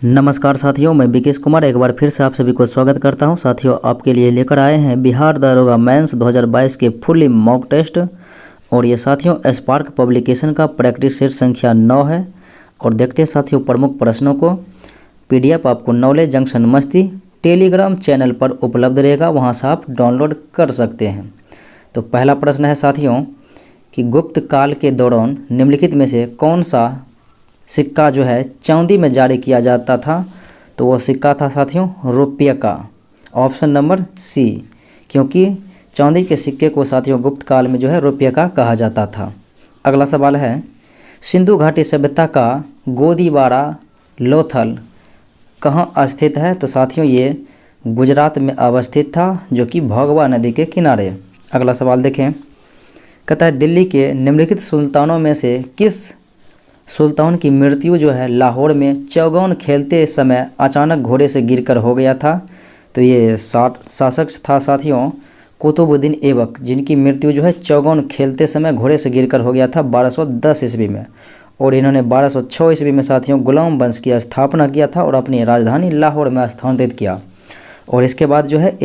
नमस्कार साथियों, मैं विकेश कुमार एक बार फिर से आप सभी को स्वागत करता हूं। साथियों, आपके लिए लेकर आए हैं बिहार दारोगा मेंस 2022 के फुल्ली मॉक टेस्ट। और ये साथियों स्पार्क पब्लिकेशन का प्रैक्टिस सेट संख्या 9 है। और देखते हैं साथियों प्रमुख प्रश्नों को। पीडीएफ आपको नॉलेज जंक्शन मस्ती टेलीग्राम चैनल पर उपलब्ध रहेगा, वहाँ से आप डाउनलोड कर सकते हैं। तो पहला प्रश्न है साथियों कि गुप्त काल के दौरान निम्नलिखित में से कौन सा सिक्का जो है चांदी में जारी किया जाता था। तो वो सिक्का था साथियों रुपये का, ऑप्शन नंबर सी, क्योंकि चांदी के सिक्के को साथियों गुप्त काल में जो है रुपये का कहा जाता था। अगला सवाल है सिंधु घाटी सभ्यता का गोदीबारा लोथल कहाँ स्थित है। तो साथियों ये गुजरात में अवस्थित था, जो कि भोगवा नदी के किनारे। अगला सवाल देखें, कहता है दिल्ली के निम्नलिखित सुल्तानों में से किस सुल्तान की मृत्यु जो है लाहौर में चौगान खेलते समय अचानक घोड़े से गिरकर हो गया था। तो ये शासक था साथियों कुतुबुद्दीन ऐबक, जिनकी मृत्यु जो है चौगान खेलते समय घोड़े से गिरकर हो गया था 1210 ईस्वी में। और इन्होंने 1206 ईस्वी में साथियों गुलाम वंश की स्थापना किया था और अपनी राजधानी लाहौर में स्थानांतरित किया। और इसके बाद जो है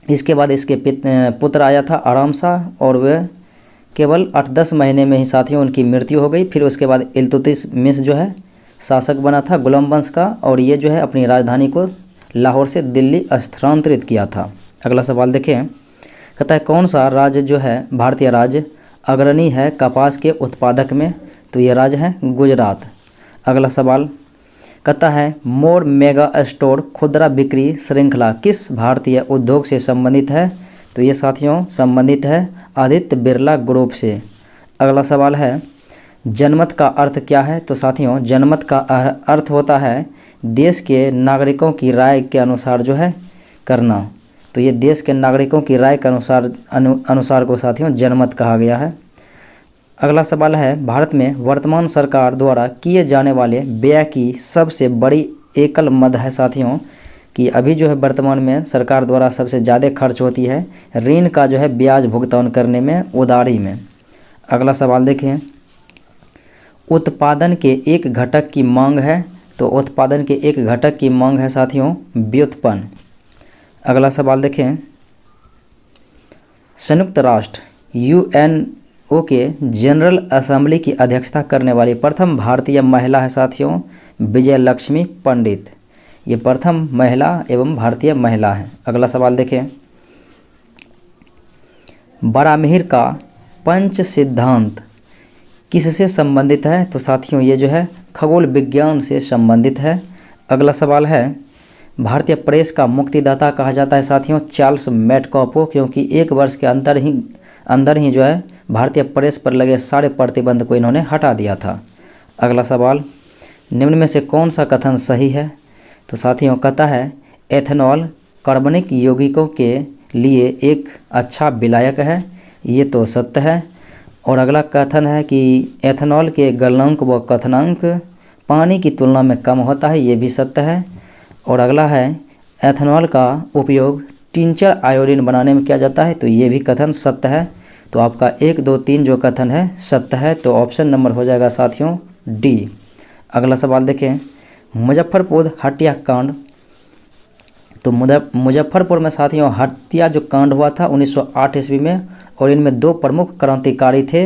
इसके पुत्र आया था आराम शाह, और वह केवल 8-10 महीने में ही साथियों उनकी मृत्यु हो गई। फिर उसके बाद इल्तुतमिश जो है शासक बना था गुलाम वंश का, और ये जो है अपनी राजधानी को लाहौर से दिल्ली स्थानांतरित किया था। अगला सवाल देखें, कहता है कौन सा राज्य जो है भारतीय राज्य अग्रणी है कपास के उत्पादक में। तो ये राज्य है गुजरात। अगला सवाल कहता है मोर मेगा स्टोर खुदरा बिक्री श्रृंखला किस भारतीय उद्योग से संबंधित है। तो ये साथियों संबंधित है आदित्य बिरला ग्रुप से। अगला सवाल है जनमत का अर्थ क्या है। तो साथियों जनमत का अर्थ होता है देश के नागरिकों की राय के अनुसार जो है करना। तो ये देश के नागरिकों की राय के अनुसार को साथियों जनमत कहा गया है। अगला सवाल है भारत में वर्तमान सरकार द्वारा किए जाने वाले व्यय की सबसे बड़ी एकल मद है साथियों कि अभी जो है वर्तमान में सरकार द्वारा सबसे ज़्यादा खर्च होती है ऋण का जो है ब्याज भुगतान करने में, उधारी में। अगला सवाल देखें, उत्पादन के एक घटक की मांग है। तो उत्पादन के एक घटक की मांग है साथियों व्युत्पन्न। अगला सवाल देखें, संयुक्त राष्ट्र यूएनओ के जनरल असेंबली की अध्यक्षता करने वाली प्रथम भारतीय महिला है साथियों विजय लक्ष्मी पंडित। ये प्रथम महिला एवं भारतीय महिला है। अगला सवाल देखें, बारामीर का पंच सिद्धांत किससे संबंधित है। तो साथियों ये जो है खगोल विज्ञान से संबंधित है। अगला सवाल है भारतीय प्रेस का मुक्तिदाता कहा जाता है साथियों चार्ल्स मेटकॉफ को, क्योंकि एक वर्ष के अंदर ही जो है भारतीय प्रेस पर लगे सारे प्रतिबंध को इन्होंने हटा दिया था। अगला सवाल निम्न में से कौन सा कथन सही है। तो साथियों कहता है एथेनॉल कार्बनिक यौगिकों के लिए एक अच्छा विलायक है। ये तो सत्य है। और अगला कथन है कि एथेनॉल के गलनांक व कथनांक पानी की तुलना में कम होता है। ये भी सत्य है। और अगला है एथेनॉल का उपयोग टिंचर आयोडीन बनाने में किया जाता है। तो ये भी कथन सत्य है। तो आपका 1, 2, 3 जो कथन है सत्य है। तो ऑप्शन नंबर हो जाएगा साथियों डी। अगला सवाल देखें, मुजफ्फरपुर हत्याकांड। तो मुजफ्फरपुर में साथियों हत्या जो कांड हुआ था 1908 ईस्वी में, और इनमें 2 प्रमुख क्रांतिकारी थे।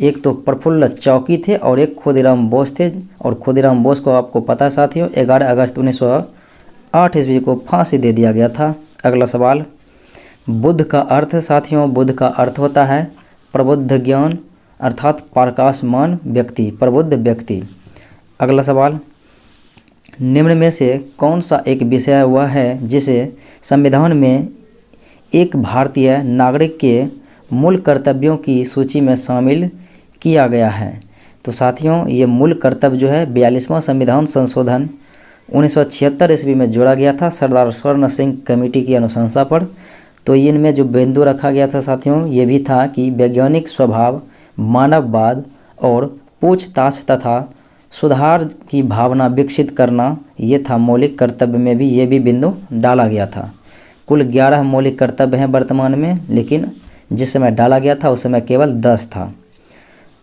एक तो प्रफुल्ल चौकी थे और एक खुदीराम बोस थे। और खुदीराम बोस को आपको पता है साथियों 11 अगस्त 1908 ईस्वी को फांसी दे दिया गया था। अगला सवाल बुद्ध का अर्थ साथियों बुद्ध का अर्थ होता है प्रबुद्ध ज्ञान अर्थात प्रकाशमान व्यक्ति, प्रबुद्ध व्यक्ति। अगला सवाल निम्न में से कौन सा एक विषय हुआ है जिसे संविधान में एक भारतीय नागरिक के मूल कर्तव्यों की सूची में शामिल किया गया है। तो साथियों ये मूल कर्तव्य जो है 42वां संविधान संशोधन 1976 ईस्वी में जोड़ा गया था सरदार स्वर्ण सिंह कमेटी की अनुशंसा पर। तो इनमें जो बिंदु रखा गया था साथियों ये भी था कि वैज्ञानिक स्वभाव, मानववाद और पूछताछ तथा सुधार की भावना विकसित करना, ये था मौलिक कर्तव्य में भी ये भी बिंदु डाला गया था। कुल 11 मौलिक कर्तव्य हैं वर्तमान में, लेकिन जिस समय डाला गया था उस समय केवल 10 था।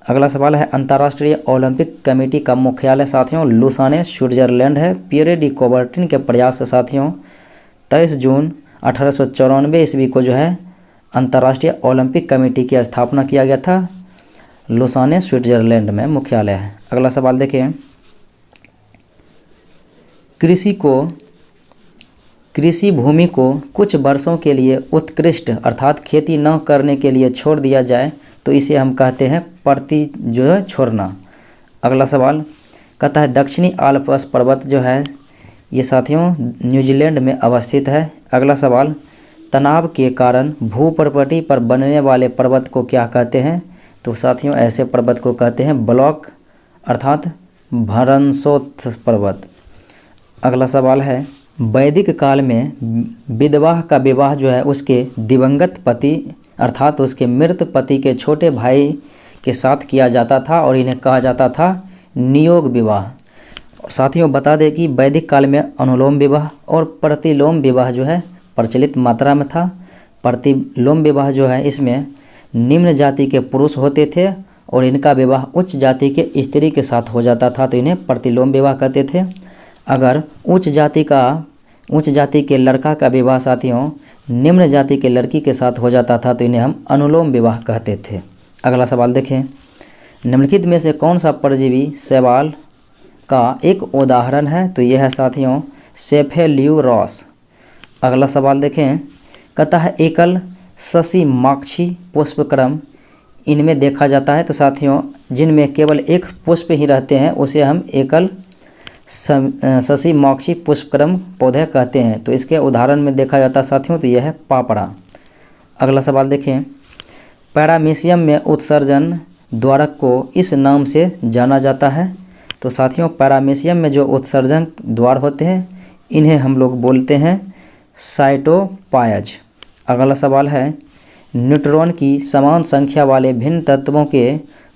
अगला सवाल है अंतर्राष्ट्रीय ओलंपिक कमेटी का मुख्यालय साथियों लुसाने स्विट्जरलैंड है। पियरे डी कोबर्टिन के प्रयास से साथियों 23 जून 1894 ईस्वी को जो है अंतर्राष्ट्रीय ओलंपिक कमेटी की स्थापना किया गया था। लुसाने स्विट्जरलैंड में मुख्यालय है। अगला सवाल देखिए, कृषि भूमि को कुछ वर्षों के लिए उत्कृष्ट अर्थात खेती न करने के लिए छोड़ दिया जाए तो इसे हम कहते हैं प्रति जो है छोड़ना। अगला सवाल कहता है दक्षिणी आल्प्स पर्वत जो है ये साथियों न्यूजीलैंड में अवस्थित है। अगला सवाल तनाव के कारण भूप्रपटी पर बनने वाले पर्वत को क्या कहते हैं? तो साथियों ऐसे पर्वत को कहते हैं ब्लॉक अर्थात भरनसोथ पर्वत। अगला सवाल है वैदिक काल में विधवा का विवाह जो है उसके दिवंगत पति अर्थात उसके मृत पति के छोटे भाई के साथ किया जाता था और इन्हें कहा जाता था नियोग विवाह। साथियों बता दें कि वैदिक काल में अनुलोम विवाह और प्रतिलोम विवाह जो है प्रचलित मात्रा में था। प्रतिलोम विवाह जो है इसमें निम्न जाति के पुरुष होते थे और इनका विवाह उच्च जाति के स्त्री के साथ हो जाता था तो इन्हें प्रतिलोम विवाह कहते थे। अगर उच्च जाति के लड़का का विवाह साथियों निम्न जाति के लड़की के साथ हो जाता था तो इन्हें हम अनुलोम विवाह कहते थे। अगला सवाल देखें, निम्नलिखित में से कौन सा परजीवी शैवाल का एक उदाहरण है? तो यह है साथियों सेफेल्यूरोस। अगला सवाल देखें, कहता है एकल ससीमाक्षी पुष्पक्रम इनमें देखा जाता है। तो साथियों जिनमें केवल एक पुष्प ही रहते हैं उसे हम एकल ससीमाक्षी पुष्पक्रम पौधे कहते हैं। तो इसके उदाहरण में देखा जाता है साथियों तो यह है पापड़ा। अगला सवाल देखें, पैरामीशियम में उत्सर्जन द्वारक को इस नाम से जाना जाता है। तो साथियों पैरामीशियम में जो उत्सर्जन द्वार होते हैं इन्हें हम लोग बोलते हैं साइटोपायज। अगला सवाल है न्यूट्रॉन की समान संख्या वाले भिन्न तत्वों के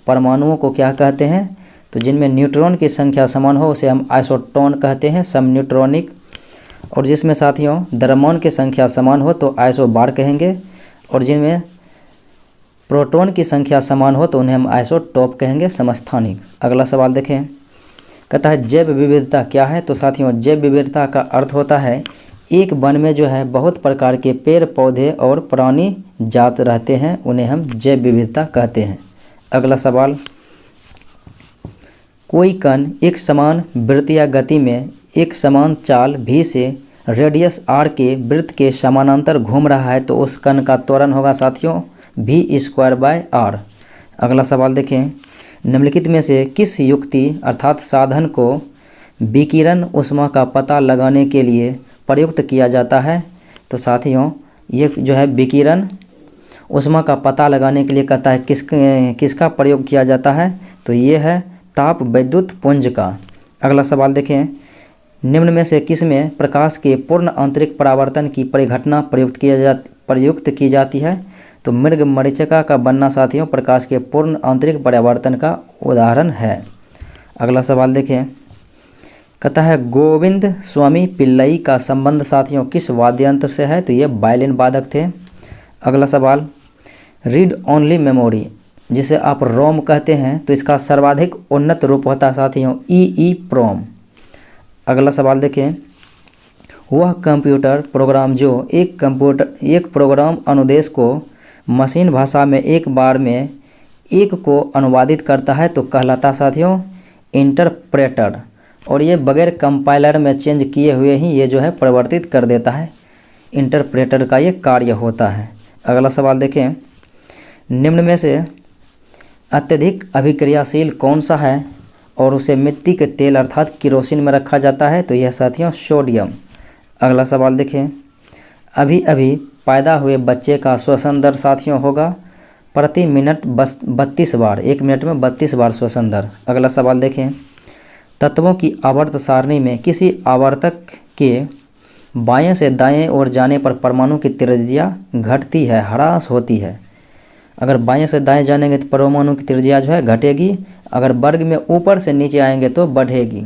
परमाणुओं को क्या कहते हैं? तो जिनमें न्यूट्रॉन की संख्या समान हो उसे हम आइसोटोन कहते हैं समन्यूट्रॉनिक। और जिसमें साथियों द्रव्यमान की संख्या समान हो तो आइसोबार कहेंगे और जिनमें प्रोटॉन की संख्या समान हो तो उन्हें हम आइसोटोप कहेंगे समस्थानिक। अगला सवाल देखें, कहता है जैव विविधता क्या है? तो साथियों जैव विविधता का अर्थ होता है एक वन में जो है बहुत प्रकार के पेड़ पौधे और प्राणी जात रहते हैं उन्हें हम जैव विविधता कहते हैं। अगला सवाल, कोई कण एक समान वृत्तीय गति में एक समान चाल v से रेडियस r के वृत्त के समानांतर घूम रहा है तो उस कण का त्वरण होगा साथियों v²/r। अगला सवाल देखें, निम्नलिखित में से किस युक्ति अर्थात साधन को विकिरण ऊष्मा का पता लगाने के लिए प्रयुक्त किया जाता है? तो साथियों ये जो है विकिरण ऊष्मा का पता लगाने के लिए कहता है किसका प्रयोग किया जाता है? तो ये है ताप विद्युत पुंज का। अगला सवाल देखें, निम्न में से किस में प्रकाश के पूर्ण आंतरिक परावर्तन की परिघटना प्रयुक्त की जाती है? तो मृग मरीचिका का बनना साथियों प्रकाश के पूर्ण आंतरिक परावर्तन का उदाहरण है। अगला सवाल देखें, कहता है गोविंद स्वामी पिल्लई का संबंध साथियों किस वाद्य यंत्र से है? तो ये वायलिन वादक थे। अगला सवाल, रीड ओनली मेमोरी जिसे आप रोम कहते हैं तो इसका सर्वाधिक उन्नत रूप होता है साथियों EEPROM। अगला सवाल देखें, वह कंप्यूटर प्रोग्राम जो एक प्रोग्राम अनुदेश को मशीन भाषा में एक बार में एक को अनुवादित करता है तो कहलाता साथियों इंटरप्रेटर और ये बगैर कंपाइलर में चेंज किए हुए ही ये जो है परिवर्तित कर देता है। इंटरप्रेटर का ये कार्य होता है। अगला सवाल देखें, निम्न में से अत्यधिक अभिक्रियाशील कौन सा है और उसे मिट्टी के तेल अर्थात किरोसिन में रखा जाता है? तो यह साथियों सोडियम। अगला सवाल देखें, अभी अभी पैदा हुए बच्चे का श्वसन दर साथियों होगा प्रति मिनट 32 बार, 1 मिनट में 32 बार श्वसन दर। अगला सवाल देखें, तत्वों की आवर्त सारणी में किसी आवर्तक के बाएं से दाएं ओर जाने पर परमाणु की त्रिज्या घटती है ह्रास होती है? अगर बाएं से दाएं जाएंगे तो परमाणु की त्रिज्या जो है घटेगी, अगर वर्ग में ऊपर से नीचे आएंगे तो बढ़ेगी,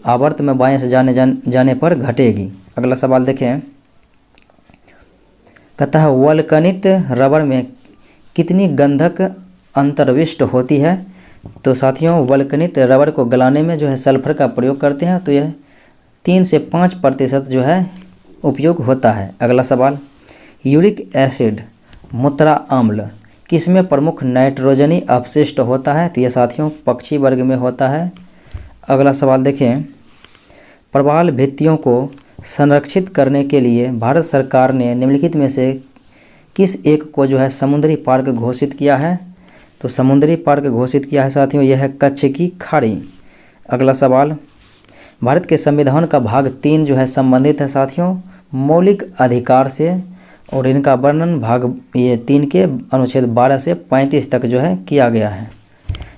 आवर्त में बाएं से जाने पर घटेगी। अगला सवाल देखें, कहता है वल्कनित रबर में कितनी गंधक अंतर्विष्ट होती है? तो साथियों वल्कनित रबर को गलाने में जो है सल्फर का प्रयोग करते हैं, तो यह 3 से 5% जो है उपयोग होता है। अगला सवाल, यूरिक एसिड मूत्रा अम्ल किसमें प्रमुख नाइट्रोजनी अपशिष्ट होता है? तो यह साथियों पक्षी वर्ग में होता है। अगला सवाल देखें, प्रवाल भित्तियों को संरक्षित करने के लिए भारत सरकार ने निम्नलिखित में से किस एक को जो है समुद्री पार्क घोषित किया है? तो समुद्री पार्क घोषित किया है साथियों यह है कच्छ की खाड़ी। अगला सवाल, भारत के संविधान का भाग 3 जो है संबंधित है साथियों मौलिक अधिकार से, और इनका वर्णन भाग ये 3 के अनुच्छेद 12 से 35 तक जो है किया गया है,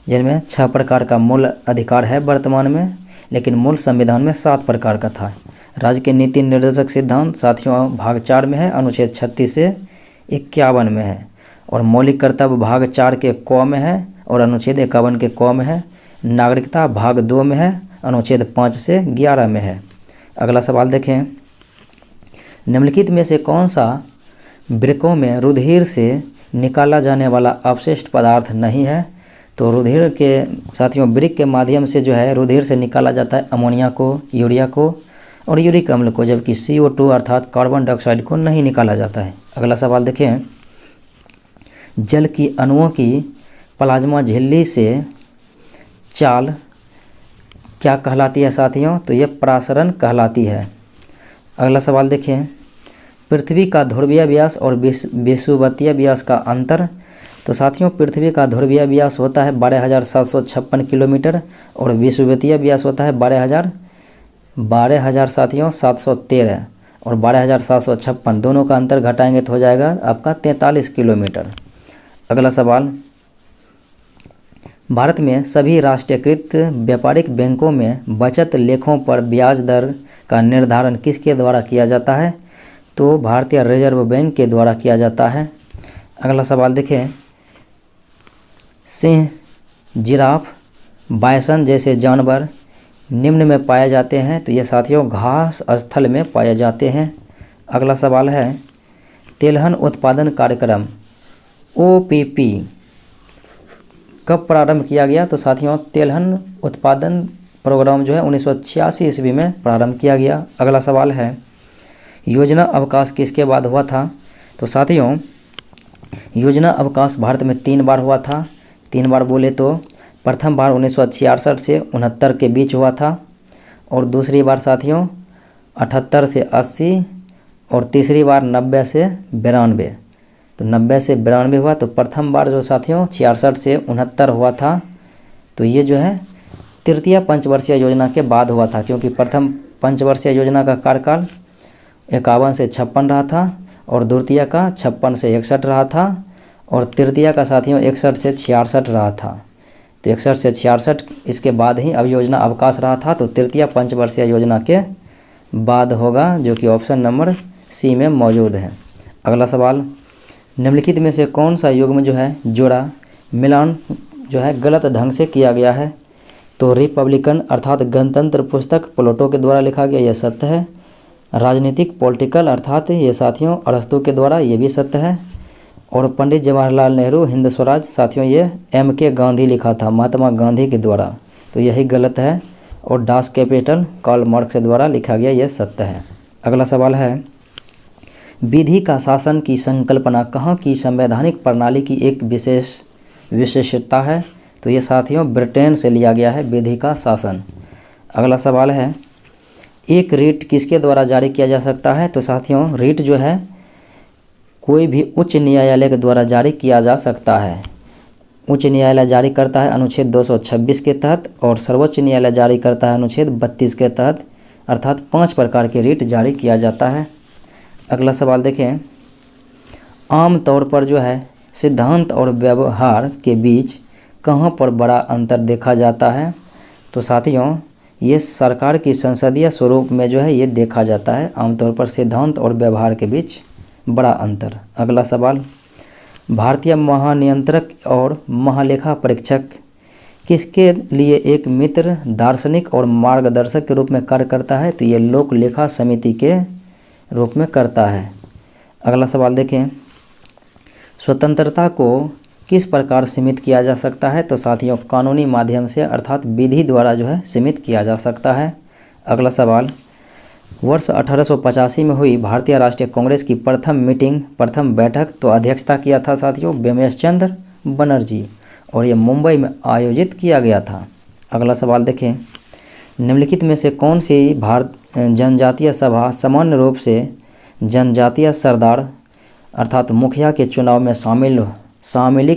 जिनमें 6 प्रकार का मूल अधिकार है वर्तमान में, लेकिन मूल संविधान में 7 प्रकार का था। राज्य के नीति निर्देशक सिद्धांत साथियों भाग 4 में है, अनुच्छेद 36 से 51 में है, और मौलिक कर्तव्य भाग 4 के क में है और अनुच्छेद 51 के क में है। नागरिकता भाग 2 में है, अनुच्छेद 5 से 11 में है। अगला सवाल देखें, निम्नलिखित में से कौन सा वृक्कों में रुधिर से निकाला जाने वाला अपशिष्ट पदार्थ नहीं है? तो रुधिर के साथियों वृक्क के माध्यम से जो है रुधिर से निकाला जाता है अमोनिया को, यूरिया को और यूरिक अम्ल को, जबकि CO2 अर्थात कार्बन डाइऑक्साइड को नहीं निकाला जाता है। अगला सवाल देखें, जल की अणुओं की प्लाज्मा झिल्ली से चाल क्या कहलाती है साथियों? तो यह प्रासरण कहलाती है। अगला सवाल देखें, पृथ्वी का ध्रुवीय व्यास और विषुवतीय व्यास का अंतर? तो साथियों पृथ्वी का ध्रुवीय व्यास होता है 12,756 किलोमीटर और विषुवतीय व्यास होता है 12,000 साथियों 713 और 12,756, दोनों का अंतर घटाएंगे तो हो जाएगा आपका 43 किलोमीटर। अगला सवाल, भारत में सभी राष्ट्रीयकृत व्यापारिक बैंकों में बचत लेखों पर ब्याज दर का निर्धारण किसके द्वारा किया जाता है? तो भारतीय रिजर्व बैंक के द्वारा किया जाता है। अगला सवाल देखें, सिंह, जिराफ, बायसन जैसे जानवर निम्न में पाए जाते हैं? तो ये साथियों घास स्थल में पाए जाते हैं। अगला सवाल है, तेलहन उत्पादन कार्यक्रम OPP कब प्रारंभ किया गया? तो साथियों तेलहन उत्पादन प्रोग्राम जो है 1986 ईस्वी में प्रारंभ किया गया। अगला सवाल है, योजना अवकाश किसके बाद हुआ था? तो साथियों योजना अवकाश भारत में 3 बार हुआ था। 3 बार बोले तो प्रथम बार 1966 से 69 के बीच हुआ था, और दूसरी बार साथियों 78 से 80, और तीसरी बार 90 से 92। तो 90 से 92 हुआ। तो प्रथम बार जो साथियों 66 से 69 हुआ था, तो ये जो है तृतीय पंचवर्षीय योजना के बाद हुआ था, क्योंकि प्रथम पंचवर्षीय योजना का कार्यकाल 51 से 56 रहा था, और द्वितीय का 56 से 61 रहा था, और तृतीय का साथियों 61 से 66 रहा था। तो 61 से 66 इसके बाद ही अब योजना अवकाश रहा था, तो तृतीय पंचवर्षीय योजना के बाद होगा, जो कि ऑप्शन नंबर सी में मौजूद है। अगला सवाल, निम्नलिखित में से कौन सा युग्म जो है जोड़ा मिलान जो है गलत ढंग से किया गया है? तो रिपब्लिकन अर्थात गणतंत्र पुस्तक प्लेटो के द्वारा लिखा गया, यह सत्य है। राजनीतिक पॉलिटिकल अर्थात ये साथियों अरस्तु के द्वारा, ये भी सत्य है। और पंडित जवाहरलाल नेहरू हिंद स्वराज साथियों ये MK गांधी लिखा था, महात्मा गांधी के द्वारा, तो यही गलत है। और डास कैपिटल कार्ल मार्क्स के द्वारा लिखा गया, यह सत्य है। अगला सवाल है, विधि का शासन की संकल्पना कहाँ की संवैधानिक प्रणाली की एक विशेषता है? तो ये साथियों ब्रिटेन से लिया गया है विधि का शासन। अगला सवाल है, एक रीट किसके द्वारा जारी किया जा सकता है? तो साथियों रीट जो है कोई भी उच्च न्यायालय के द्वारा जारी किया जा सकता है। उच्च न्यायालय जारी करता है अनुच्छेद 226 के तहत, और सर्वोच्च न्यायालय जारी करता है अनुच्छेद 32 के तहत, अर्थात 5 प्रकार के रीट जारी किया जाता है। अगला सवाल देखें, आम तौर पर जो है सिद्धांत और व्यवहार के बीच कहाँ पर बड़ा अंतर देखा जाता है? तो साथियों ये सरकार की संसदीय स्वरूप में जो है ये देखा जाता है, आमतौर पर सिद्धांत और व्यवहार के बीच बड़ा अंतर। अगला सवाल, भारतीय महानियंत्रक और महालेखा परीक्षक किसके लिए एक मित्र, दार्शनिक और मार्गदर्शक के रूप में कार्य करता है? तो ये लोक लेखा समिति के रूप में करता है। अगला सवाल देखें, स्वतंत्रता को किस प्रकार सीमित किया जा सकता है? तो साथियों कानूनी माध्यम से अर्थात विधि द्वारा जो है सीमित किया जा सकता है। अगला सवाल, वर्ष 1885 में हुई भारतीय राष्ट्रीय कांग्रेस की प्रथम बैठक तो अध्यक्षता किया था साथियों बिमलेश चंद्र बनर्जी, और ये मुंबई में आयोजित किया गया था। अगला सवाल देखें, निम्नलिखित में से कौन सी जनजातीय सभा सामान्य रूप से जनजातीय सरदार अर्थात मुखिया के चुनाव में शामिल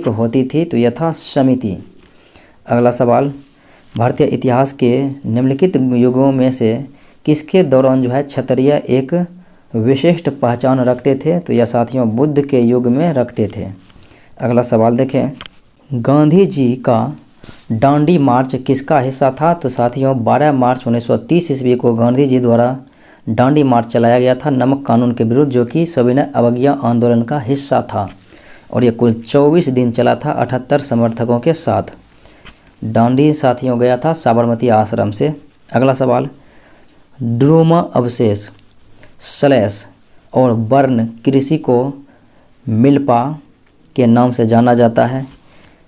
होती थी? तो यह था समिति। अगला सवाल, भारतीय इतिहास के निम्नलिखित युगों में से किसके दौरान जो है क्षत्रिय एक विशिष्ट पहचान रखते थे? तो यह साथियों बुद्ध के युग में रखते थे। अगला सवाल देखें, गांधी जी का दांडी मार्च किसका हिस्सा था? तो साथियों 12 मार्च 1930 ईस्वी को गांधी जी द्वारा दांडी मार्च चलाया गया था नमक कानून के विरुद्ध, जो कि सविनय अवज्ञा आंदोलन का हिस्सा था, और ये कुल 24 दिन चला था 78 समर्थकों के साथ। दांडी साथियों गया था साबरमती आश्रम से। अगला सवाल, ड्रोमा अवशेष स्लैश और बर्न कृषि को मिल्पा के नाम से जाना जाता है।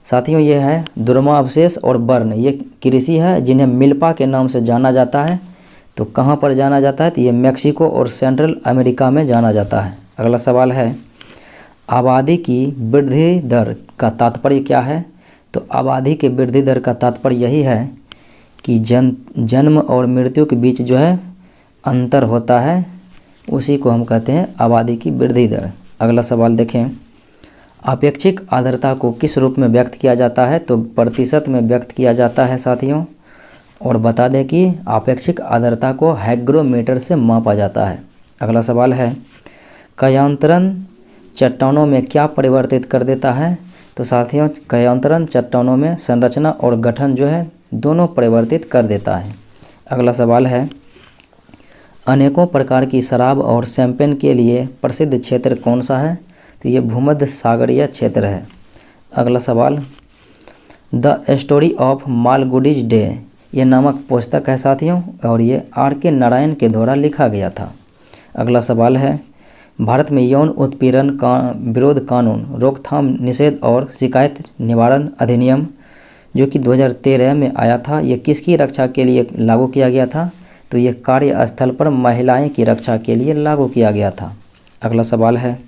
साथियों ये है दुर्मा अवशेष और बर्न, ये कृषि है जिन्हें मिल्पा के नाम से जाना जाता है। तो कहाँ पर जाना जाता है? तो ये मेक्सिको और सेंट्रल अमेरिका में जाना जाता है। अगला सवाल है, आबादी की वृद्धि दर का तात्पर्य क्या है? तो आबादी के वृद्धि दर का तात्पर्य यही है कि जन्म और मृत्यु के बीच जो है अंतर होता है, उसी को हम कहते हैं आबादी की वृद्धि दर। अगला सवाल देखें, आपेक्षिक आर्द्रता को किस रूप में व्यक्त किया जाता है? तो प्रतिशत में व्यक्त किया जाता है साथियों, और बता दें कि आपेक्षिक आर्द्रता को हाइग्रोमीटर से मापा जाता है। अगला सवाल है, कायांतरण चट्टानों में क्या परिवर्तित कर देता है? तो साथियों कायांतरण चट्टानों में संरचना और गठन जो है दोनों परिवर्तित कर देता है। अगला सवाल है, अनेकों प्रकार की शराब और शैंपेन के लिए प्रसिद्ध क्षेत्र कौन सा है? तो ये भूमध्य सागरीय क्षेत्र है। अगला सवाल, the story of Malgudi's day ये नामक पुस्तक है साथियों, और ये R.K. नारायण के द्वारा लिखा गया था। अगला सवाल है, भारत में यौन उत्पीड़न का विरोध कानून रोकथाम निषेध और शिकायत निवारण अधिनियम जो कि 2013 में आया था, ये किसकी रक्षा के लिए लागू किया गया था? तो ये कार्यस्थल पर महिलाएं की रक्षा के लिए लागू किया गया था। अगला सवाल है,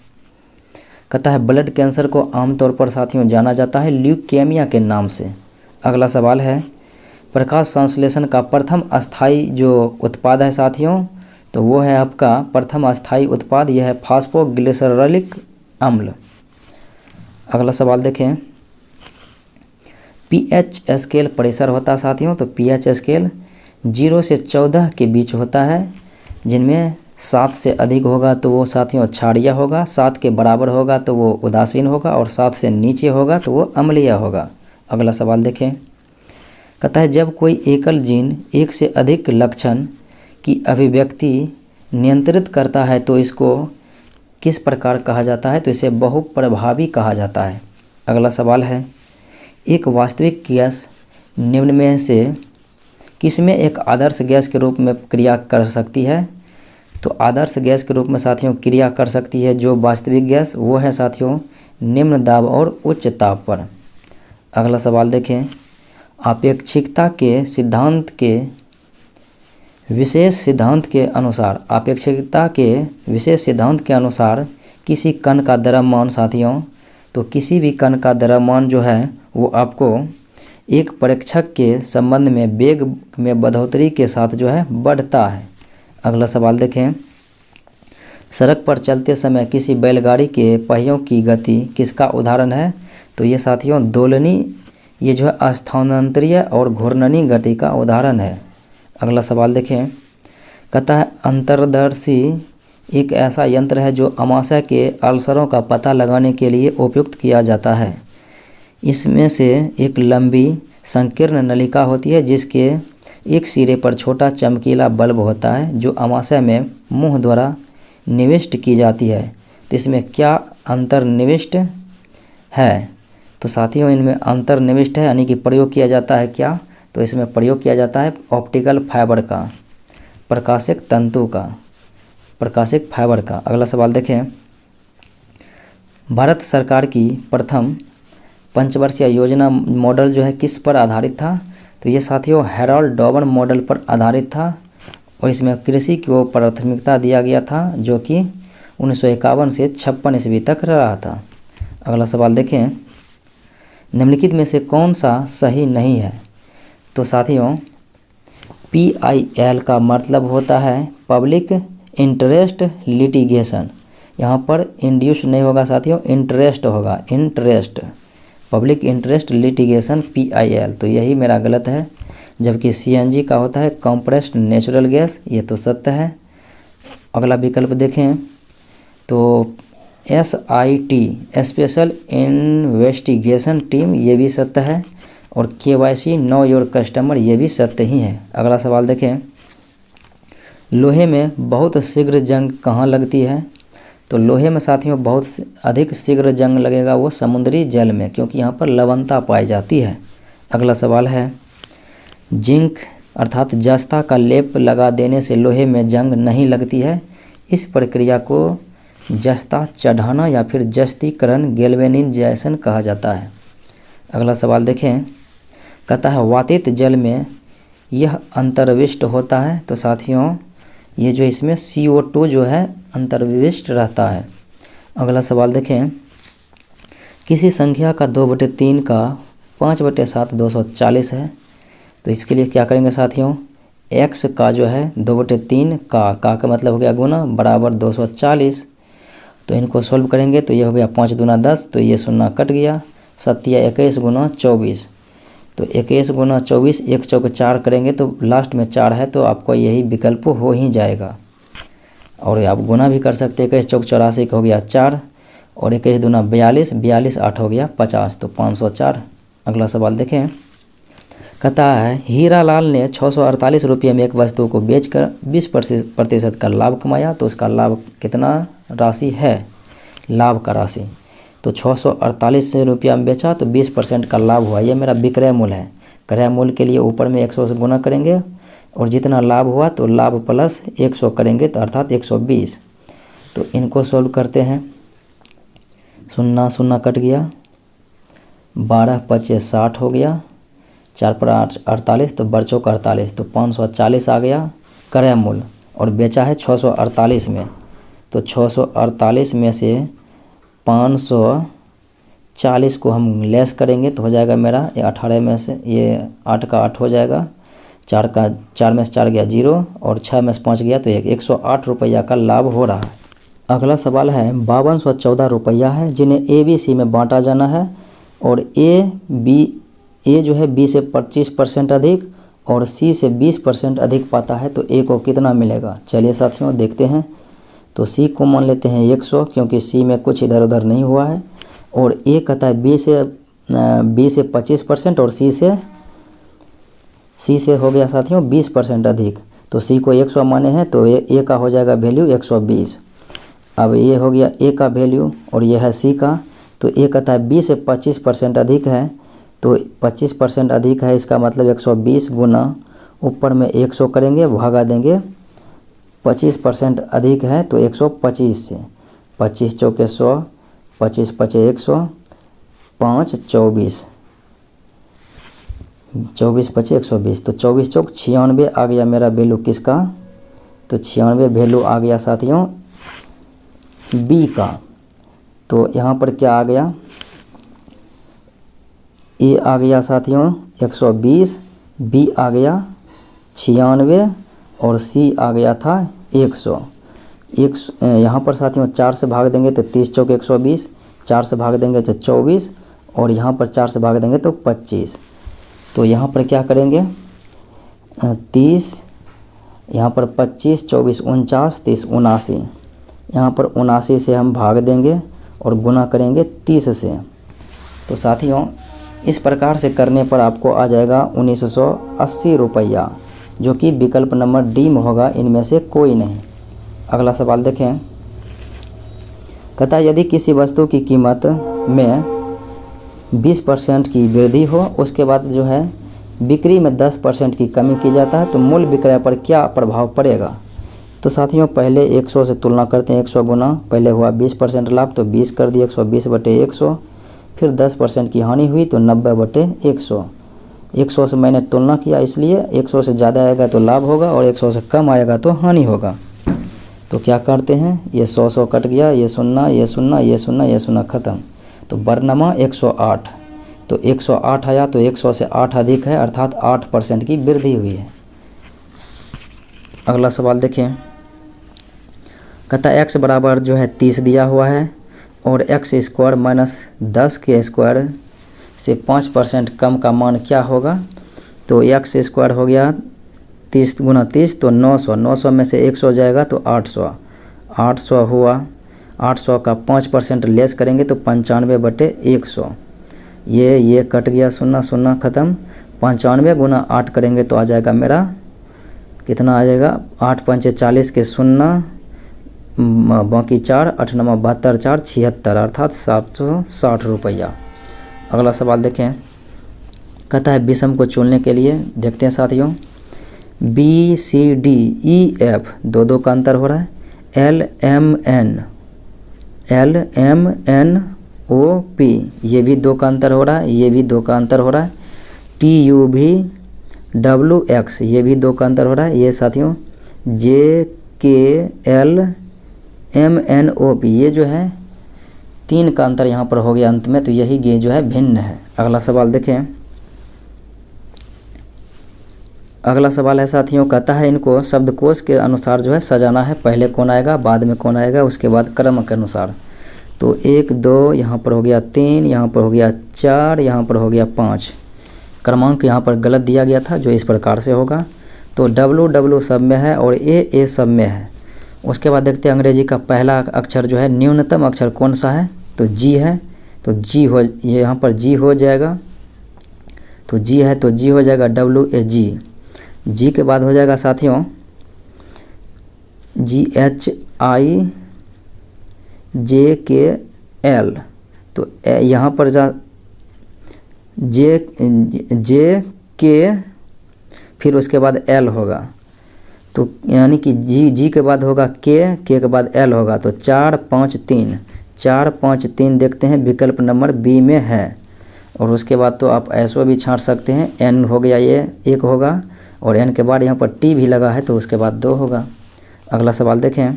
कहता है ब्लड कैंसर को आमतौर पर साथियों जाना जाता है ल्यूकेमिया के नाम से। अगला सवाल है, प्रकाश संश्लेषण का प्रथम अस्थायी जो उत्पाद है साथियों, तो वो है आपका प्रथम अस्थायी उत्पाद, यह है फास्फोग्लिसरॉलिक अम्ल। अगला सवाल देखें, पीएच स्केल प्रेशर होता है साथियों, तो पीएच स्केल 0 से 14 के बीच होता है, जिनमें 7 से अधिक होगा तो वो साथियों क्षारीय होगा, 7 के बराबर होगा तो वो उदासीन होगा, और 7 से नीचे होगा तो वो अम्लीय होगा। अगला सवाल देखें, कहता है जब कोई एकल जीन एक से अधिक लक्षण की अभिव्यक्ति नियंत्रित करता है तो इसको किस प्रकार कहा जाता है? तो इसे बहुप्रभावी कहा जाता है। अगला सवाल है, एक वास्तविक गैस निम्न में से किसमें एक आदर्श गैस के रूप में क्रिया कर सकती है? तो आदर्श गैस के रूप में साथियों क्रिया कर सकती है जो वास्तविक गैस, वो है साथियों निम्न दाब और उच्च ताप पर। अगला सवाल देखें, आपेक्षिकता के सिद्धांत के विशेष सिद्धांत के अनुसार आपेक्षिकता के विशेष सिद्धांत के अनुसार किसी कण का द्रव्यमान साथियों, तो किसी भी कण का द्रव्यमान जो है वो आपको एक परीक्षक के संबंध में वेग में बढ़ोतरी के साथ जो है बढ़ता है। अगला सवाल देखें, सड़क पर चलते समय किसी बैलगाड़ी के पहियों की गति किसका उदाहरण है? तो ये साथियों दोलनी, ये जो है अस्थानांतरीय और घूर्णनी गति का उदाहरण है। अगला सवाल देखें, कहता है अंतर्दर्शी एक ऐसा यंत्र है जो अमाशय के अल्सरों का पता लगाने के लिए उपयुक्त किया जाता है। इसमें से एक लंबी संकीर्ण नलिका होती है जिसके एक सिरे पर छोटा चमकीला बल्ब होता है जो अमाशय में मुंह द्वारा निविष्ट की जाती है। तो इसमें क्या अंतर्निविष्ट है? तो साथियों इनमें अंतर्निविष्ट है, यानी कि प्रयोग किया जाता है क्या? तो इसमें प्रयोग किया जाता है ऑप्टिकल फाइबर का, प्रकाशिक तंतु का, प्रकाशिक फाइबर का। अगला सवाल देखें, भारत सरकार की प्रथम पंचवर्षीय योजना मॉडल जो है किस पर आधारित था? तो ये साथियों हैरोल्ड डॉबन मॉडल पर आधारित था और इसमें कृषि को प्राथमिकता दिया गया था जो कि 1951 से 56 ईस्वी तक रहा था। अगला सवाल देखें, निम्नलिखित में से कौन सा सही नहीं है? तो साथियों PIL का मतलब होता है पब्लिक इंटरेस्ट लिटिगेशन। यहाँ पर इंड्यूस नहीं होगा साथियों, इंटरेस्ट होगा, interest, public interest litigation PIL, तो यही मेरा गलत है। जबकि CNG का होता है कंप्रेस्ड नेचुरल गैस, ये तो सत्य है। अगला विकल्प देखें तो SIT स्पेशल इन्वेस्टिगेशन टीम, ये भी सत्य है। और KYC नो योर कस्टमर, ये भी सत्य ही है। अगला सवाल देखें, लोहे में बहुत शीघ्र जंग कहाँ लगती है? तो लोहे में साथियों बहुत अधिक शीघ्र जंग लगेगा वो समुद्री जल में, क्योंकि यहाँ पर लवणता पाई जाती है। अगला सवाल है, जिंक अर्थात जस्ता का लेप लगा देने से लोहे में जंग नहीं लगती है। इस प्रक्रिया को जस्ता चढ़ाना या फिर जस्तीकरण गैल्वेनाइजेशन कहा जाता है। अगला सवाल देखें, कहता है वातित जल में यह अंतर्विष्ट होता है। तो साथियों ये जो इसमें CO2 जो है अंतर्विष्ट रहता है। अगला सवाल देखें, किसी संख्या का 2/3 का 5/7 240 है। तो इसके लिए क्या करेंगे साथियों, x का जो है 2/3 का मतलब हो गया गुना बराबर 240। तो इनको सोल्व करेंगे तो ये हो गया 5 दूना 10, तो ये शून्य कट गया। 7 21 गुना 24, तो 21 गुना 24, 1 चौक 4 करेंगे तो लास्ट में 4 है, तो आपको यही विकल्प हो ही जाएगा। और आप गुना भी कर सकते हैं, 21 चौक 84 हो गया 4 और 21 दूना 42, 42 8 हो गया 50, तो 504। अगला सवाल देखें, कहता है हीरालाल ने 648 रुपये में एक वस्तु को बेचकर 20% का लाभ कमाया। तो उसका लाभ कितना राशि है, लाभ का राशि? तो 648 रुपया में बेचा तो 20% का लाभ हुआ, ये मेरा विक्रय मूल्य है। क्रय मूल्य के लिए ऊपर में 100 से गुना करेंगे और जितना लाभ हुआ तो लाभ प्लस 100 करेंगे, तो अर्थात 120। तो इनको सोल्व करते हैं, शून्य शून्य कट गया, 12 25 60 हो गया, 4 पर 8 48, तो बरचों का 48, तो 540 आ गया क्रय मूल्य और बेचा है 648 में। तो 648 में से 540 को हम लेस करेंगे तो हो जाएगा मेरा ये 18 में से ये 8 का 8 हो जाएगा, 4 में से 4 गया 0 और 6 में से 5 गया, तो 108 रुपया का लाभ हो रहा है। अगला सवाल है 5214 रुपया है जिन्हें ABC में बांटा जाना है और ए जो है B से 25% अधिक और C से 20% अधिक पाता है, तो A को कितना मिलेगा? चलिए साथियों देखते हैं। तो C को मान लेते हैं 100 क्योंकि C में कुछ इधर उधर नहीं हुआ है, और A कहता है B से 25% और C से हो गया साथियों 20% अधिक। तो C को 100 माने हैं तो A का हो जाएगा वैल्यू 120। अब ये हो गया A का वैल्यू और ये है C का, तो A कहता है B से 25% अधिक है, तो 25% अधिक है, इसका मतलब 120 गुना ऊपर में 100 करेंगे भागा देंगे 25% अधिक है तो 125 से, 25 चौके 100, 25 पचे 100, 5 24, 24 पचे 120, तो 24 चौक 96 आ गया मेरा वैल्यू किसका? तो 96 वैल्यू आ गया साथियों B का। तो यहाँ पर क्या आ गया, A आ गया साथियों 120, B आ गया 96 और C आ गया था 100। यहाँ पर साथियों 4 से भाग देंगे तो 30 चौके 120, 4 से भाग देंगे तो 24 और यहाँ पर 4 से भाग देंगे तो 25। तो यहाँ पर क्या करेंगे 30, यहाँ पर 25, 24 49, 30 79, यहाँ पर 79 से हम भाग देंगे और गुना करेंगे 30 से। तो साथियों इस प्रकार से करने पर आपको आ जाएगा 1980 रुपया, जो कि विकल्प नंबर डी में होगा, इनमें से कोई नहीं। अगला सवाल देखें, कहता है यदि किसी वस्तु की कीमत में 20% की वृद्धि हो, उसके बाद जो है बिक्री में 10% की कमी की जाता है, तो मूल विक्रय पर क्या प्रभाव पड़ेगा? तो साथियों पहले 100 से तुलना करते हैं, 100 गुना पहले हुआ 20% लाभ तो 20 कर दिए 120/100, फिर 10% की हानि हुई तो 90/100। 100 से मैंने तुलना किया, इसलिए 100 से ज़्यादा आएगा तो लाभ होगा और 100 से कम आएगा तो हानि होगा। तो क्या करते हैं, ये 100 कट गया, ये शून्य, ये शून्य, ये शून्य, ये शून्य, ख़त्म। तो बरनमा 108, तो 108 आया तो 100 से 8 अधिक है, अर्थात 8% की वृद्धि हुई है। अगला सवाल देखें, कहता है x बराबर जो है 30 दिया हुआ है और x² माइनस 10 के स्क्वायर से 5% कम का मान क्या होगा। तो x² हो गया 30 गुना 30 तो 900, 900 में से 100 जाएगा तो 800, 800 हुआ, 800 का 5% लेस करेंगे तो 95/100, ये कट गया, शून्य शून्य ख़त्म। 95 गुना 8 करेंगे तो आ जाएगा मेरा कितना आ जाएगा, 8 पंचे 40 के शून्य, बाकी 4, 8 9 72, 4 76, अर्थात 760 रुपया। अगला सवाल देखें, कहता है विषम को चुनने के लिए देखते हैं साथियों, BCDEF दो का अंतर हो रहा है, LMNOP ये भी 2 का अंतर हो रहा है, ये भी 2 का अंतर हो रहा है, TUVWX ये भी 2 का अंतर हो रहा है। ये साथियों JKLMNOP ये जो है 3 का अंतर यहाँ पर हो गया अंत में, तो यही ये जो है भिन्न है। अगला सवाल देखें, अगला सवाल है साथियों, कहता है इनको शब्दकोश के अनुसार जो है सजाना है, पहले कौन आएगा, बाद में कौन आएगा, उसके बाद क्रम के अनुसार। तो 1 2 यहाँ पर हो गया 3, यहाँ पर हो गया 4, यहाँ पर हो गया 5, क्रमांक यहाँ पर गलत दिया गया था, जो इस प्रकार से होगा। तो WW सब में है और A सब में है। उसके बाद देखते हैं अंग्रेजी का पहला अक्षर जो है न्यूनतम अक्षर कौन सा है, तो G है, तो G हो, ये यहाँ पर G हो जाएगा, तो G है तो G हो जाएगा WAG। G के बाद हो जाएगा साथियों GHIJKL, तो यहाँ पर जा J के फिर उसके बाद L होगा, तो यानी कि G के बाद होगा K के बाद L होगा, तो 4 5 3, 4 5 3 देखते हैं विकल्प नंबर B में है। और उसके बाद तो आप ऐसो भी छांट सकते हैं, N हो गया, ये 1 होगा और N के बाद यहाँ पर T भी लगा है तो उसके बाद 2 होगा। अगला सवाल देखें,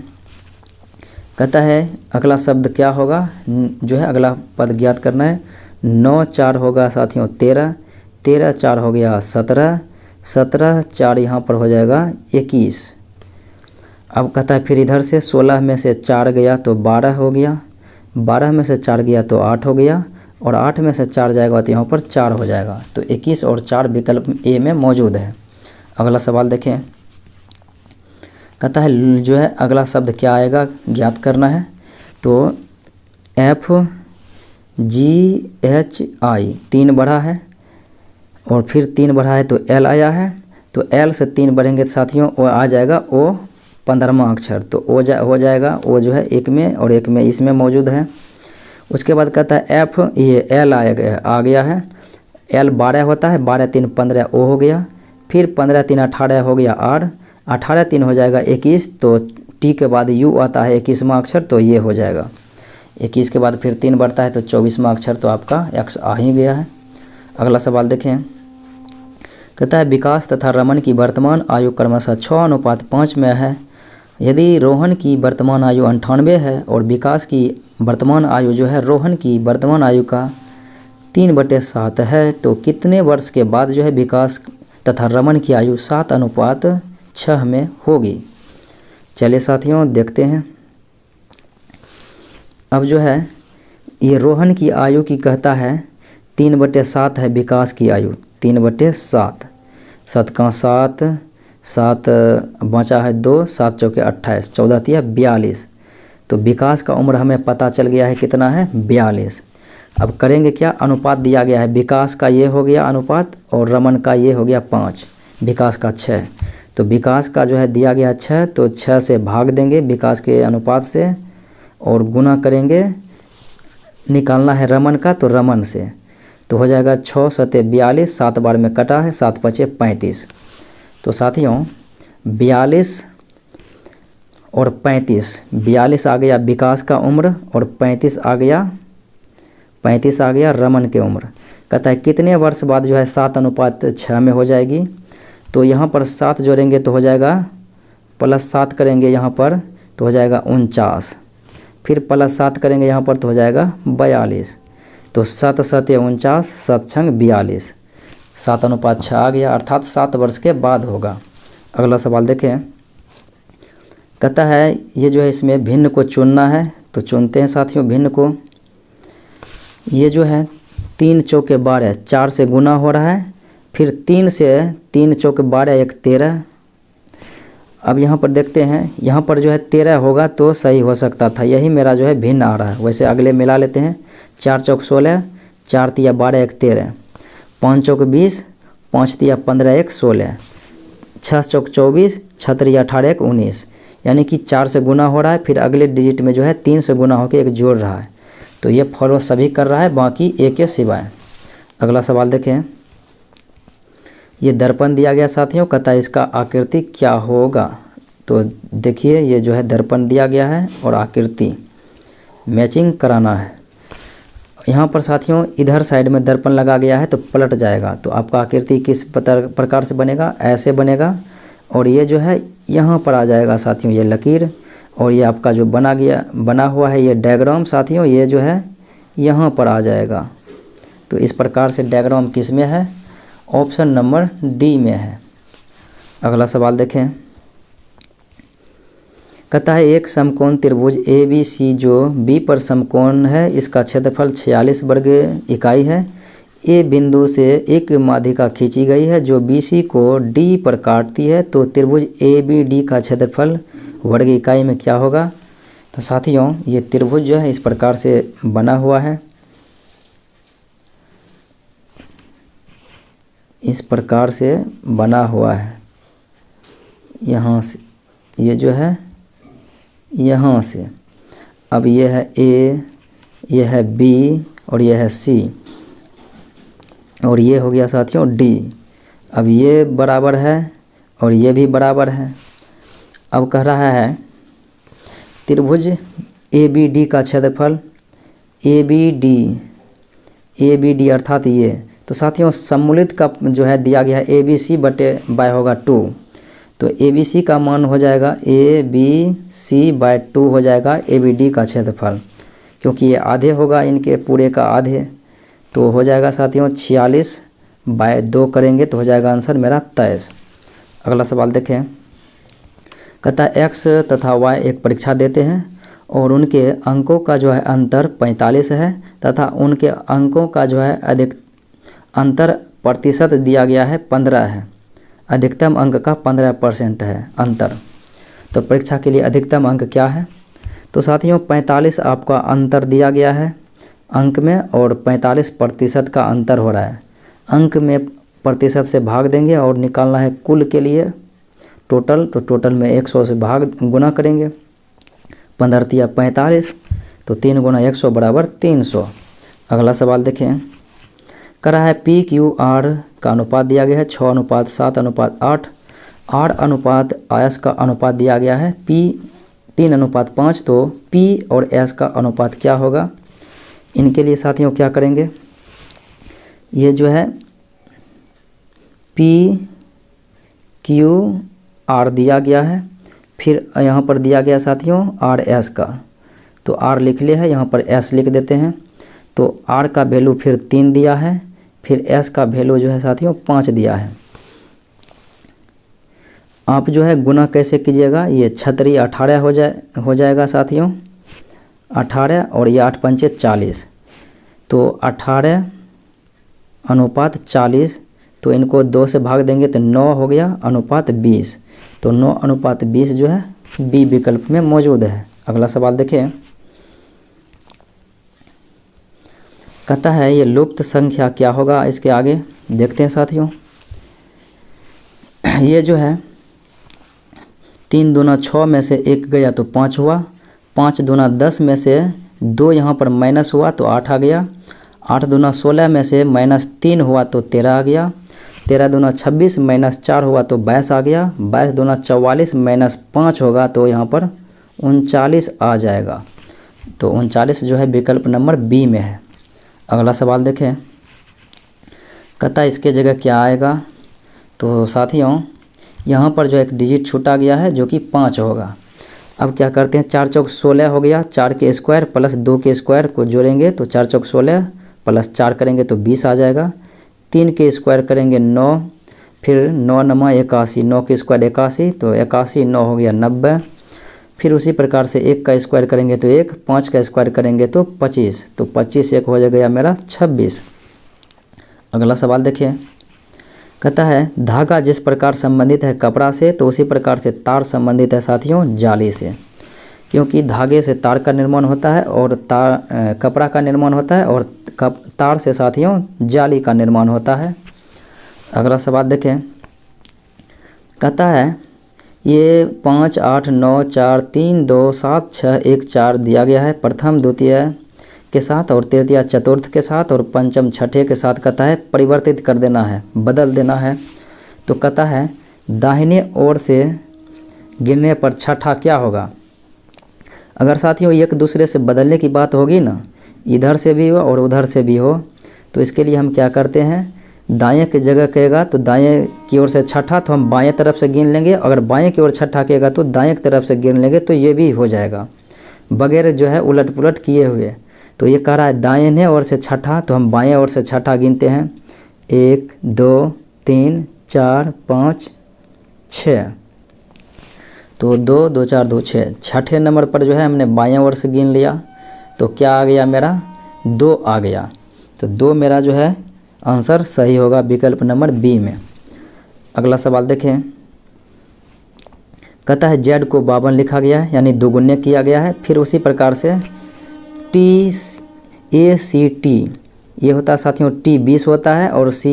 कहता है अगला शब्द क्या होगा, जो है अगला पद ज्ञात करना है। 9 4 होगा साथियों 13, 13 4 हो गया 17, 17 4 यहाँ पर हो जाएगा 21। अब कहता है फिर इधर से 16 में से 4 गया तो 12 हो गया, 12 में से 4 गया तो 8 हो गया और 8 में से 4 जाएगा तो यहाँ पर 4 हो जाएगा। तो 21 और 4 विकल्प ए में मौजूद है। अगला सवाल देखें, कहता है जो है अगला शब्द क्या आएगा ज्ञात करना है। तो FGHI 3 बढ़ा है और फिर 3 बढ़ा है तो L आया है, तो L से 3 बढ़ेंगे साथियों वो आ जाएगा O 15वां अक्षर, तो हो जाएगा O जो है 1 में और 1 में इसमें मौजूद है। उसके बाद कहता है F ये L आ गया है, L 12 होता है, 12 3 15 O हो गया, फिर 15 3 18 हो गया R, 18 3 हो जाएगा 21, तो T के बाद U आता है 21वां अक्षर, तो ये हो जाएगा 21 के बाद फिर 3 बढ़ता है तो 24वां अक्षर, तो आपका X आ ही गया है। अगला सवाल देखें, कहता है विकास तथा रमन की वर्तमान आयु क्रमशः 6:5 में है। यदि रोहन की वर्तमान आयु 98 है और विकास की वर्तमान आयु जो है रोहन की वर्तमान आयु का 3/7 है, तो कितने वर्ष के बाद जो है विकास तथा रमन की आयु 7:6 में होगी। चलिए साथियों देखते हैं। अब जो है ये रोहन की आयु की कहता है 3/7 है विकास की आयु, 3/7, 7 का 7, 7 बचा है 2, 7 चौके 28, 14 तिया 42, तो विकास का उम्र हमें पता चल गया है कितना है 42। अब करेंगे क्या, अनुपात दिया गया है, विकास का ये हो गया अनुपात और रमन का ये हो गया 5, विकास का 6, तो विकास का जो है दिया गया 6, तो 6 से भाग देंगे विकास के अनुपात से और गुना करेंगे, निकालना है रमन का तो रमन से, तो हो जाएगा 6 7 42, 7 बार में कटा है, 7 5 35, तो साथियों 42 और 35, 42 आ गया विकास का उम्र और 35 आ गया 35 आ गया रमन की उम्र। कहता है कितने वर्ष बाद जो है 7:6 में हो जाएगी। तो यहाँ पर 7 जोड़ेंगे तो हो जाएगा, +7 करेंगे यहाँ पर तो हो जाएगा 49, फिर +7 करेंगे यहाँ पर तो हो जाएगा 42। तो 7 7 49, 7 6 42, 7:6 आ गया, अर्थात 7 वर्ष के बाद होगा। अगला सवाल देखें। कहता है ये जो है इसमें भिन्न को चुनना है, तो चुनते हैं साथियों भिन्न को। ये जो है 3 चौके 12, 4 से गुना हो रहा है, फिर 3 से 3 चौके 12 1 13। अब यहाँ पर देखते हैं, यहाँ पर जो है 13 होगा तो सही हो सकता था, यही मेरा जो है भिन्न आ रहा है। वैसे अगले मिला लेते हैं। 4 चौक 16, 4 तिया 12 1 13, 5 चौक 20, 5 तिया 15 1 16, 6 चौक 24, 6 तिया 18 1 19, यानी कि 4 से गुना हो रहा है, फिर अगले डिजिट में जो है 3 से गुना होकर एक जोड़ रहा है। तो ये फॉलो सभी कर रहा है, बाकी एक के सिवाय। अगला सवाल देखें। ये दर्पण दिया गया साथियों, कहता है इसका आकृति क्या होगा। तो देखिए ये जो है दर्पण दिया गया है और आकृति मैचिंग कराना है। यहाँ पर साथियों इधर साइड में दर्पण लगा गया है तो पलट जाएगा, तो आपका आकृति किस प्रकार से बनेगा, ऐसे बनेगा। और ये जो है यहाँ पर आ जाएगा साथियों ये लकीर, और ये आपका जो बना हुआ है ये डायग्राम साथियों, ये जो है यहाँ पर आ जाएगा। तो इस प्रकार से डायग्राम किस में है, ऑप्शन नंबर डी में है। अगला सवाल देखें। कहता है एक समकोण त्रिभुज ABC जो B पर समकोण है, इसका क्षेत्रफल 46 वर्ग इकाई है। ए बिंदु से एक माध्यिका खींची गई है जो BC को D पर काटती है, तो त्रिभुज ABD का क्षेत्रफल वर्ग इकाई में क्या होगा। तो साथियों ये त्रिभुज जो है इस प्रकार से बना हुआ है, इस प्रकार से बना हुआ है। यहाँ से ये जो है यहाँ से, अब ये है A, ये है B और ये है C, और ये हो गया साथियों D। अब ये बराबर है और ये भी बराबर है। अब कह रहा है त्रिभुज ABD का क्षेत्रफल, ABD अर्थात ये। तो साथियों सम्मिलित का जो है दिया गया है ABC/2 होगा 2, तो ABC का मान हो जाएगा ABC/2 हो जाएगा ABD का क्षेत्रफल, क्योंकि ये आधे होगा इनके पूरे का आधे, तो हो जाएगा साथियों 46/2 करेंगे तो हो जाएगा आंसर मेरा 23। अगला सवाल देखें। कहता है X तथा Y एक परीक्षा देते हैं और उनके अंकों का जो है अंतर 45 है तथा उनके अंकों का जो है अंतर प्रतिशत दिया गया है 15 है। अधिकतम अंक का 15% है अंतर। तो परीक्षा के लिए अधिकतम अंक क्या है। तो साथियों 45 आपका अंतर दिया गया है अंक में, और 45% का अंतर हो रहा है। अंक में प्रतिशत से भाग देंगे और निकालना है कुल के लिए टोटल, तो टोटल में 100 से गुना करेंगे। 15 तिया 45, तो 3 गुना 100 बराबर 300। अगला सवाल देखें। करा है PQR का अनुपात दिया गया है 6:7:8। R अनुपात आयस का अनुपात दिया गया है P 3:5। तो P और S का अनुपात क्या होगा। इनके लिए साथियों क्या करेंगे, ये जो है PQR दिया गया है, फिर यहाँ पर दिया गया साथियों RS का, तो R लिख लिया है, यहाँ पर S लिख देते हैं। तो R का वैल्यू फिर 3 दिया है, फिर S का वैल्यू जो है साथियों 5 दिया है। आप जो है गुना कैसे कीजिएगा, ये 6 18 हो जाएगा साथियों 18, और ये 8 पंचे 40, तो 18:40। तो इनको 2 से भाग देंगे तो 9 हो गया अनुपात 20, तो 9:20 जो है B विकल्प में मौजूद है। अगला सवाल देखिए। कहता है ये लुप्त संख्या क्या होगा, इसके आगे देखते हैं साथियों। ये जो है 3 दूना 6 में से 1 गया तो 5 हुआ, 5 दूना 10 में से 2 यहाँ पर माइनस हुआ तो 8 आ गया, 8 दूना 16 में से -3 हुआ तो 13 आ गया, 13 दूना 26 -4 हुआ तो 22 आ गया, 22 दूना 44 -5 होगा तो यहाँ पर 39 आ जाएगा। तो 39 जो है विकल्प नंबर B में है। अगला सवाल देखें, कहता है इसके जगह क्या आएगा। तो साथियों यहाँ पर जो एक डिजिट छूटा गया है जो कि 5 होगा। अब क्या करते हैं, 4 चौक 16 हो गया, 4 के स्क्वायर प्लस 2 के स्क्वायर को जोड़ेंगे तो 4 चौक 16 प्लस 4 करेंगे तो 20 आ जाएगा। 3 के स्क्वायर करेंगे 9, फिर 9 नमा 81, 9 के स्क्वायर 81 तो 81, 9 हो गया 90। फिर उसी प्रकार से 1 का स्क्वायर करेंगे तो 1, 5 का स्क्वायर करेंगे तो 25, तो 25 1 हो जाएगा मेरा 26। अगला सवाल देखिए, कहता है धागा जिस प्रकार संबंधित है कपड़ा से तो उसी प्रकार से तार संबंधित है साथियों जाली से, क्योंकि धागे से तार का निर्माण होता है और कपड़ा का निर्माण होता है और तार से साथियों जाली का निर्माण होता है। अगला सवाल देखें, कहता है ये 5 8 9 4 3 2 7 6 1 4 दिया गया है प्रथम द्वितीय के साथ और तृतीय चतुर्थ के साथ और पंचम छठे के साथ। कहता है परिवर्तित कर देना है, बदल देना है। तो कहता है दाहिने ओर से गिनने पर छठा क्या होगा। अगर साथियों एक दूसरे से बदलने की बात होगी ना, इधर से भी हो और उधर से भी हो, तो इसके लिए हम क्या करते हैं, दाएं की जगह कहेगा तो दाएं की ओर से छठा तो हम बाएं तरफ से गिन लेंगे, अगर बाएं की ओर छठा कहेगा तो दाएं की तरफ से गिन लेंगे, तो ये भी हो जाएगा बगैर जो है उलट पुलट किए हुए। तो ये कह रहा है दाएं ओर से छठा तो हम बाएं ओर से छठा गिनते हैं 1 2 3 4 5 6, तो 2 2 4 2 6। छठे नंबर पर जो है हमने बाएं ओर से गिन लिया तो क्या आ गया मेरा 2 आ गया। तो 2 मेरा जो है आंसर सही होगा विकल्प नंबर बी में। अगला सवाल देखें, कहता है जेड को 52 लिखा गया है यानी दोगुने किया गया है। फिर उसी प्रकार से टी ए सी टी ये होता है साथियों टी 20 होता है और सी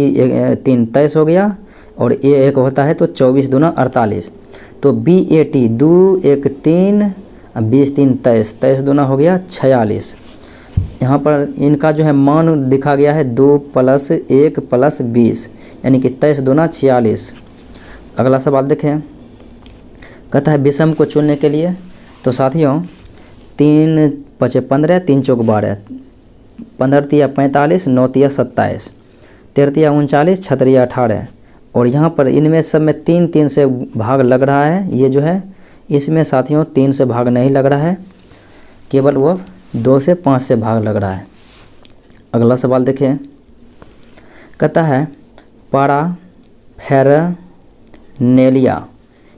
3 23 हो गया और ए 1 होता है तो 24 दूना 48। तो बी ए टी 2 1 3 20 3 23, 23 दूना हो गया 46। यहाँ पर इनका जो है मान दिखा गया है 2 + 1 + 20 यानी कि 23 दूना 46। अगला सवाल देखें, कहता है विषम को चुनने के लिए। तो साथियों 3 5 15 3 चौक 12, 15 तिया 45 9 तिया 27, 13 तिया 39 6 तिया 18 और यहाँ पर इनमें सब में 3 3 से भाग लग रहा है। ये जो है इसमें साथियों 3 से भाग नहीं लग रहा है, केवल वो 2 से 5 से भाग लग रहा है। अगला सवाल देखिए, कहता है पैराफेरनेलिया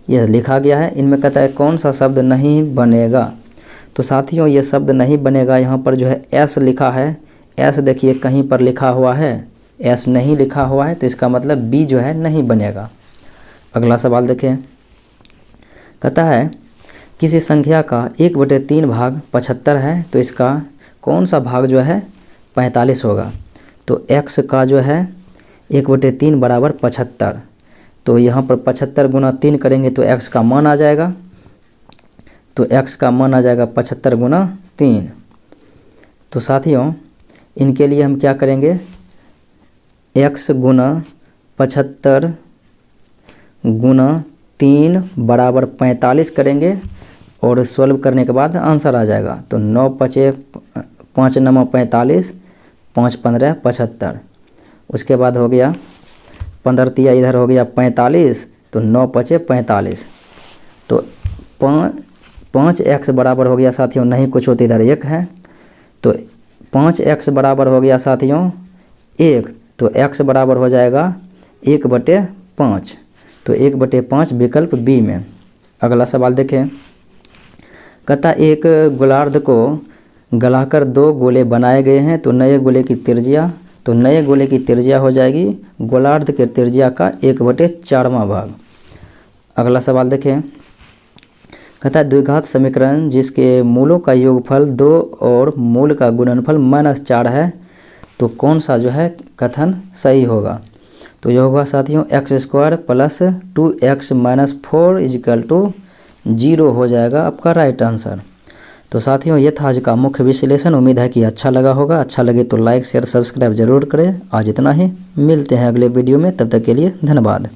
यह लिखा गया है, इनमें कहता है कौन सा शब्द नहीं बनेगा। तो साथियों ये शब्द नहीं बनेगा, यहाँ पर जो है एस लिखा है, एस देखिए कहीं पर लिखा हुआ है, एस नहीं लिखा हुआ है, तो इसका मतलब बी जो है नहीं बनेगा। अगला सवाल देखें, कहता है किसी संख्या का 1/3 भाग 75 है तो इसका कौन सा भाग जो है 45 होगा। तो x का जो है 1/3 बराबर 75, तो यहाँ पर 75 गुना 3 करेंगे तो x का मान आ जाएगा, तो x का मान आ जाएगा 75 गुना 3। तो साथियों इनके लिए हम क्या करेंगे, x गुना 75 गुना 3 बराबर 45 करेंगे और सॉल्व करने के बाद आंसर आ जाएगा। तो 9 × 5 = 45, 5 × 15 = 75। उसके बाद हो गया 15 तिया इधर हो गया 45, तो 9 × 5 = 45। तो 5x बराबर हो गया साथियों नहीं कुछ होते इधर 1 है, तो 5x बराबर हो गया साथियों 1, तो x बराबर हो जाएगा 1/5, तो 1/5 विकल्प बी में। अगला सवाल देखें, कहता एक गोलार्ध को गलाकर 2 गोले बनाए गए हैं तो नए गोले की त्रिज्या, तो नए गोले की त्रिज्या हो जाएगी गोलार्ध के त्रिज्या का 1/4वां भाग। अगला सवाल देखें, कहता है द्विघात समीकरण जिसके मूलों का योगफल 2 और मूल का गुणनफल -4 है तो कौन सा जो है कथन सही होगा। तो यह होगा साथियों x² + 2x - 4 = 0 हो जाएगा आपका राइट आंसर। तो साथियों ये था आज का मुख्य विश्लेषण। उम्मीद है कि अच्छा लगा होगा। अच्छा लगे तो लाइक शेयर सब्सक्राइब जरूर करें। आज इतना ही, मिलते हैं अगले वीडियो में, तब तक के लिए धन्यवाद।